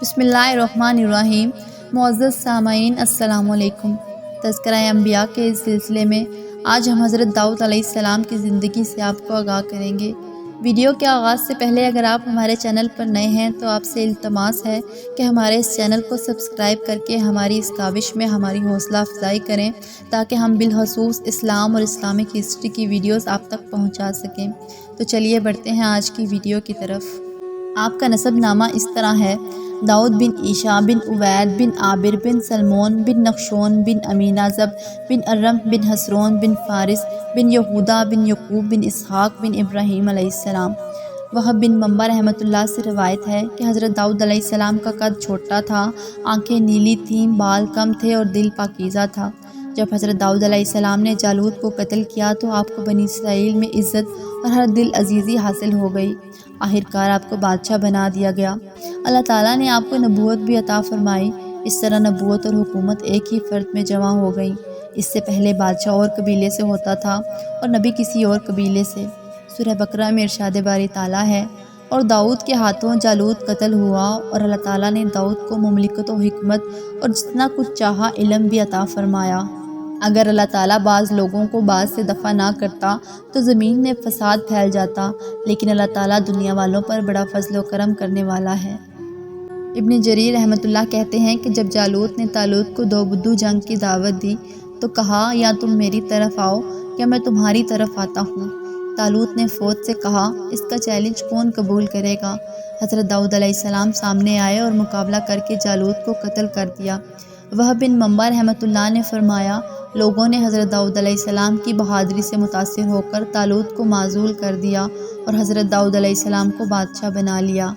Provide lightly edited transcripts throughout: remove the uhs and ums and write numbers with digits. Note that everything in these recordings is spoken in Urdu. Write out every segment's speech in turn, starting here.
بسم اللہ الرحمن الرحیم۔ معزز سامعین السلام علیکم۔ تذکرہ انبیاء کے اس سلسلے میں آج ہم حضرت داؤد علیہ السلام کی زندگی سے آپ کو آگاہ کریں گے۔ ویڈیو کے آغاز سے پہلے اگر آپ ہمارے چینل پر نئے ہیں تو آپ سے التماس ہے کہ ہمارے اس چینل کو سبسکرائب کر کے ہماری اس کاوش میں ہماری حوصلہ افزائی کریں تاکہ ہم بالخصوص اسلام اور اسلامک ہسٹری کی ویڈیوز آپ تک پہنچا سکیں۔ تو چلیے بڑھتے ہیں آج کی ویڈیو کی طرف۔ آپ کا نسب نامہ اس طرح ہے: داؤد بن عیشا بن عبید بن عابر بن سلمون بن نخشون بن امینازب بن ارم بن حسرون بن فارس بن یہودا بن یعقوب بن اسحاق بن ابراہیم علیہ السلام۔ وہب بن منبع رحمۃ اللہ سے روایت ہے کہ حضرت داؤد علیہ السلام کا قد چھوٹا تھا، آنکھیں نیلی تھیں، بال کم تھے اور دل پاکیزہ تھا۔ جب حضرت داؤد علیہ السلام نے جالوت کو قتل کیا تو آپ کو بنی اسرائیل میں عزت اور ہر دل عزیزی حاصل ہو گئی۔ آخرکار آپ کو بادشاہ بنا دیا گیا۔ اللہ تعالیٰ نے آپ کو نبوت بھی عطا فرمائی۔ اس طرح نبوت اور حکومت ایک ہی فرد میں جمع ہو گئی۔ اس سے پہلے بادشاہ اور قبیلے سے ہوتا تھا اور نبی کسی اور قبیلے سے۔ سورہ بقرہ میں ارشاد باری تعالیٰ ہے: اور داؤد کے ہاتھوں جالوت قتل ہوا، اور اللہ تعالیٰ نے داؤد کو مملکت و حکمت اور جتنا کچھ چاہا علم بھی عطا فرمایا۔ اگر اللہ تعالیٰ بعض لوگوں کو بعض سے دفع نہ کرتا تو زمین میں فساد پھیل جاتا، لیکن اللہ تعالیٰ دنیا والوں پر بڑا فضل و کرم کرنے والا ہے۔ ابن جریر رحمۃ اللہ کہتے ہیں کہ جب جالوت نے طالوت کو دو بدو جنگ کی دعوت دی تو کہا، یا تم میری طرف آؤ یا میں تمہاری طرف آتا ہوں۔ طالوت نے فوج سے کہا، اس کا چیلنج کون قبول کرے گا؟ حضرت داؤد علیہ السلام سامنے آئے اور مقابلہ کر کے جالوت کو قتل کر دیا۔ وہب بن منبع رحمۃ اللہ نے فرمایا، لوگوں نے حضرت داؤد علیہ السلام کی بہادری سے متاثر ہو کر طالوت کو معزول کر دیا اور حضرت داؤد علیہ السلام کو بادشاہ بنا لیا۔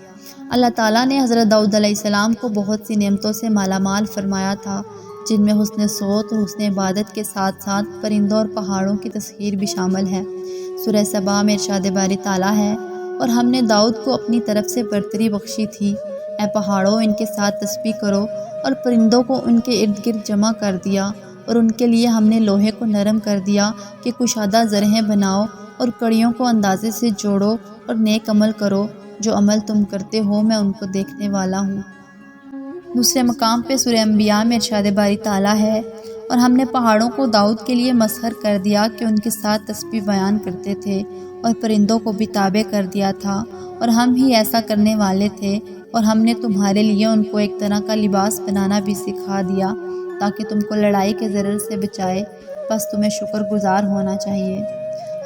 اللہ تعالیٰ نے حضرت داؤد علیہ السلام کو بہت سی نعمتوں سے مالا مال فرمایا تھا، جن میں حسن صوت اور حسن عبادت کے ساتھ ساتھ پرندوں اور پہاڑوں کی تسخیر بھی شامل ہے۔ سورہ سبا میں ارشاد باری تعالیٰ ہے: اور ہم نے داؤد کو اپنی طرف سے برتری بخشی تھی۔ اے پہاڑوں، ان کے ساتھ تسبیح کرو، اور پرندوں کو ان کے ارد گرد جمع کر دیا، اور ان کے لیے ہم نے لوہے کو نرم کر دیا کہ کشادہ زرہیں بناؤ، اور کڑیوں کو اندازے سے جوڑو، اور نیک عمل کرو، جو عمل تم کرتے ہو میں ان کو دیکھنے والا ہوں۔ دوسرے مقام پہ سورہ انبیاء میں ارشاد باری تعالیٰ ہے: اور ہم نے پہاڑوں کو داؤد کے لیے مسخر کر دیا کہ ان کے ساتھ تسبیح بیان کرتے تھے، اور پرندوں کو بھی تابع کر دیا تھا، اور ہم ہی ایسا کرنے والے تھے، اور ہم نے تمہارے لیے ان کو ایک طرح کا لباس بنانا بھی سکھا دیا تاکہ تم کو لڑائی کے ضرر سے بچائے، بس تمہیں شکر گزار ہونا چاہیے۔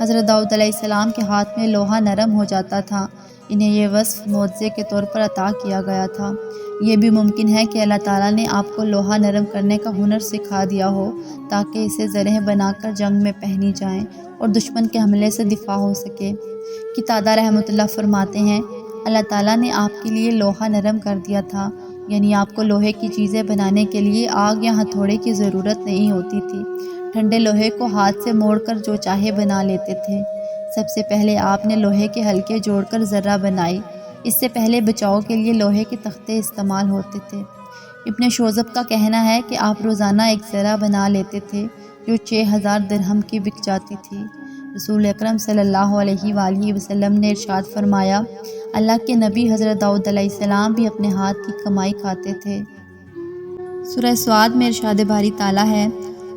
حضرت داؤد علیہ السلام کے ہاتھ میں لوہا نرم ہو جاتا تھا۔ انہیں یہ وصف معجزے کے طور پر عطا کیا گیا تھا۔ یہ بھی ممکن ہے کہ اللہ تعالیٰ نے آپ کو لوہا نرم کرنے کا ہنر سکھا دیا ہو تاکہ اسے زرہیں بنا کر جنگ میں پہنی جائیں اور دشمن کے حملے سے دفاع ہو سکے۔ قتادہ رحمۃ اللہ فرماتے ہیں، اللہ تعالیٰ نے آپ کے لیے لوہا نرم کر دیا تھا، یعنی آپ کو لوہے کی چیزیں بنانے کے لیے آگ یا ہتھوڑے کی ضرورت نہیں ہوتی تھی۔ ٹھنڈے لوہے کو ہاتھ سے موڑ کر جو چاہے بنا لیتے تھے۔ سب سے پہلے آپ نے لوہے کے حلقے جوڑ کر ذرہ بنائی۔ اس سے پہلے بچاؤ کے لیے لوہے کے تختے استعمال ہوتے تھے۔ ابن شوذب کا کہنا ہے کہ آپ روزانہ ایک ذرہ بنا لیتے تھے جو 6000 درہم کی بک جاتی تھی۔ رسول اکرم صلی اللہ علیہ وآلہ وسلم نے ارشاد فرمایا، اللہ کے نبی حضرت داؤد علیہ السلام بھی اپنے ہاتھ کی کمائی کھاتے تھے۔ سورہ سعد میں ارشاد باری تعالیٰ ہے: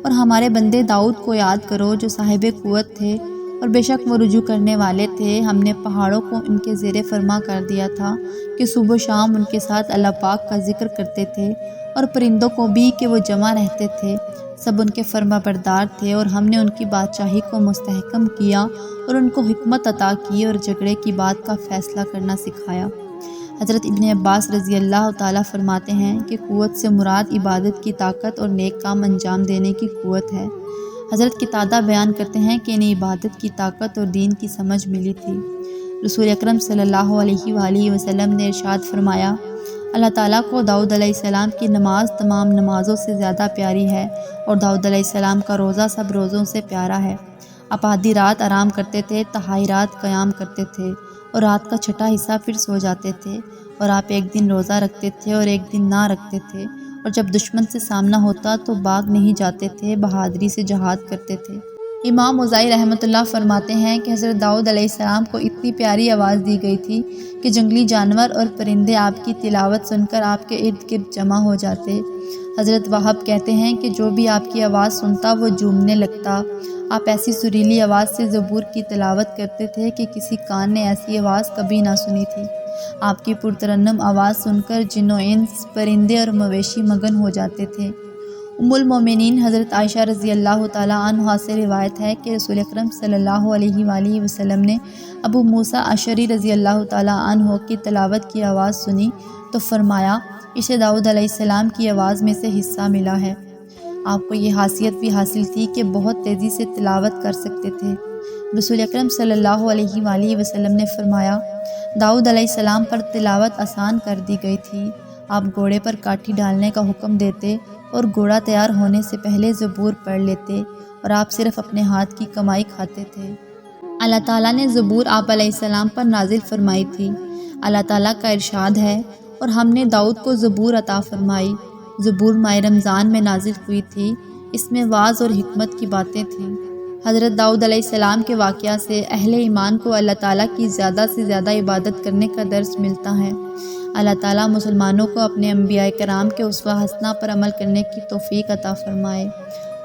اور ہمارے بندے داؤد کو یاد کرو جو صاحب قوت تھے، اور بے شک وہ رجوع کرنے والے تھے۔ ہم نے پہاڑوں کو ان کے زیر فرما کر دیا تھا کہ صبح و شام ان کے ساتھ اللہ پاک کا ذکر کرتے تھے، اور پرندوں کو بھی کہ وہ جمع رہتے تھے، سب ان کے فرما بردار تھے، اور ہم نے ان کی بادشاہی کو مستحکم کیا اور ان کو حکمت عطا کی اور جھگڑے کی بات کا فیصلہ کرنا سکھایا۔ حضرت ابن عباس رضی اللہ تعالیٰ فرماتے ہیں کہ قوت سے مراد عبادت کی طاقت اور نیک کام انجام دینے کی قوت ہے۔ حضرت قتادہ بیان کرتے ہیں کہ انہیں عبادت کی طاقت اور دین کی سمجھ ملی تھی۔ رسول اکرم صلی اللہ علیہ وآلہ وسلم نے ارشاد فرمایا، اللہ تعالیٰ کو داؤد علیہ السلام کی نماز تمام نمازوں سے زیادہ پیاری ہے، اور داؤد علیہ السلام کا روزہ سب روزوں سے پیارا ہے۔ آپ آدھی رات آرام کرتے تھے، تہائی رات قیام کرتے تھے، اور رات کا چھٹا حصہ پھر سو جاتے تھے، اور آپ ایک دن روزہ رکھتے تھے اور ایک دن نہ رکھتے تھے، اور جب دشمن سے سامنا ہوتا تو باغ نہیں جاتے تھے، بہادری سے جہاد کرتے تھے۔ امام اوزاعی رحمۃ اللہ فرماتے ہیں کہ حضرت داؤد علیہ السلام کو اتنا اتنی پیاری آواز دی گئی تھی کہ جنگلی جانور اور پرندے آپ کی تلاوت سن کر آپ کے ارد گرد جمع ہو جاتے۔ حضرت وہب کہتے ہیں کہ جو بھی آپ کی آواز سنتا وہ جھومنے لگتا۔ آپ ایسی سریلی آواز سے زبور کی تلاوت کرتے تھے کہ کسی کان نے ایسی آواز کبھی نہ سنی تھی۔ آپ کی پرترنم آواز سن کر جن و انس، پرندے اور مویشی مگن ہو جاتے تھے۔ ام المومنین حضرت عائشہ رضی اللہ تعالیٰ عنہا سے روایت ہے کہ رسول اکرم صلی اللہ علیہ وآلہ وسلم نے ابو موسیٰ اشعری رضی اللہ تعالیٰ عنہ کی تلاوت کی آواز سنی تو فرمایا اسے داؤد علیہ السلام کی آواز میں سے حصہ ملا ہے۔ آپ کو یہ خاصیت بھی حاصل تھی کہ بہت تیزی سے تلاوت کر سکتے تھے۔ رسول اکرم صلی اللہ علیہ وآلہ وسلم نے فرمایا داؤد علیہ السلام پر تلاوت آسان کر دی گئی تھی۔ آپ گھوڑے پر کاٹھی ڈالنے کا حکم دیتے اور گھوڑا تیار ہونے سے پہلے زبور پڑھ لیتے اور آپ صرف اپنے ہاتھ کی کمائی کھاتے تھے۔ اللہ تعالیٰ نے زبور آپ علیہ السلام پر نازل فرمائی تھی۔ اللہ تعالیٰ کا ارشاد ہے اور ہم نے داؤد کو زبور عطا فرمائی۔ زبور ماہ رمضان میں نازل ہوئی تھی۔ اس میں واعظ اور حکمت کی باتیں تھیں۔ حضرت داؤد علیہ السلام کے واقعہ سے اہل ایمان کو اللہ تعالیٰ کی زیادہ سے زیادہ عبادت کرنے کا درس ملتا ہے۔ اللہ تعالیٰ مسلمانوں کو اپنے انبیاء کرام کے اسوہ حسنہ پر عمل کرنے کی توفیق عطا فرمائے،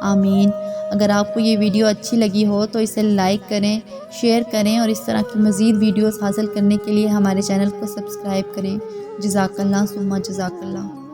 آمین۔ اگر آپ کو یہ ویڈیو اچھی لگی ہو تو اسے لائک کریں، شیئر کریں اور اس طرح کی مزید ویڈیوز حاصل کرنے کے لیے ہمارے چینل کو سبسکرائب کریں۔ جزاک اللہ ثم جزاک اللہ۔